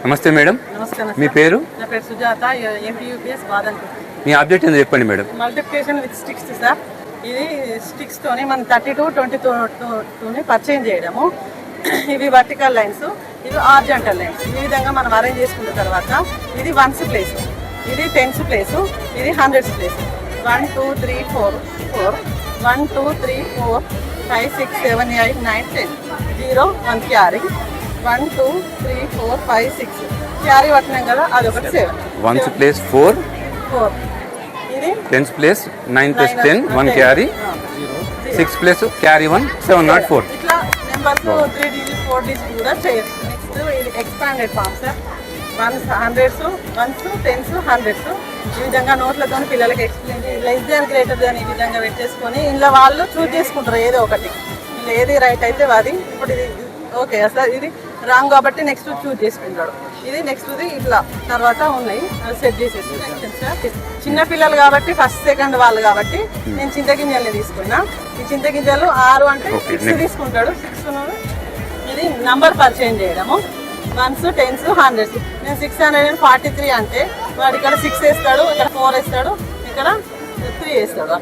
నమస్తే మేడం. నమస్కారం. మీ పేరు? నా పేరు సుజాత, ఎంపీయూపీఎస్ బాదన్పూర్. మీ ఆబ్జెక్ట్ ఏందో చెప్పండి madam. Multiplication with sticks sir. ఇది స్టిక్స్ తోని మనం 32, 22 పర్చేజ్ చేయడము. ఇవి వర్టికల్ లైన్స్, ఇవి హారిజాంటల్ లైన్స్. ఈ విధంగా మనం అరేంజ్ చేసుకున్న తర్వాత ఇది వన్స్ ప్లేస్, ఇది టెన్స్ ప్లేస్, ఇది హండ్రెడ్స్ ప్లేస్. 1 2 3 4 4 1 2 3 4 5 6 7 8 9 10 0 1 క్యారీ 1 2 3 4 5 6 క్యారీ పట్టినాం కదా, అదొకటి 7. వన్స్ ప్లేస్ 4 ఇది tens place 9 plus 10 1 carry 6 plus carry 1 7 not 4. ఇట్లా నెంబర్స్ 3 డిజిట్ 4 డిజిట్ కూడా చేయొచ్చు. నెక్స్ట్ ఇది expanded form sir. Ones hundreds, ones tens, hundreds. ఈ విధంగా నోట్లతో పిల్లలకి ఎక్స్ప్లెయిన్ చేసి లెస్ దాన్ గ్రేటర్ దాన్ ఈ విధంగా పెట్టేసుకొని ఇంట్లో వాళ్ళు చూస్ చేసుకుంటారు ఏదో ఒకటి. ఇలా ఏది రైట్ అయితే అది. ఇప్పుడు ఇది ఓకే సార్, ఇది రాంగ్ కాబట్టి నెక్స్ట్ చూస్ చేసుకుంటాడు. ఇది నెక్స్ట్ది ఇట్లా తర్వాత ఉన్నాయి సెట్ చేసేసి సార్. చిన్న పిల్లలు కాబట్టి ఫస్ట్ సెకండ్ వాళ్ళు కాబట్టి నేను చింతగింజల్ని తీసుకున్నా. ఈ చింతగింజలు 6 అంటే 6 తీసుకుంటాడు. 6 ఇది నంబర్ పర్చేంజ్ చేయడము. Once tens hundreds. నేను 643 అంటే వాడు ఇక్కడ 6 వేస్తాడు, ఇక్కడ 4 వేస్తాడు, ఇక్కడ 3 వేస్తాడు.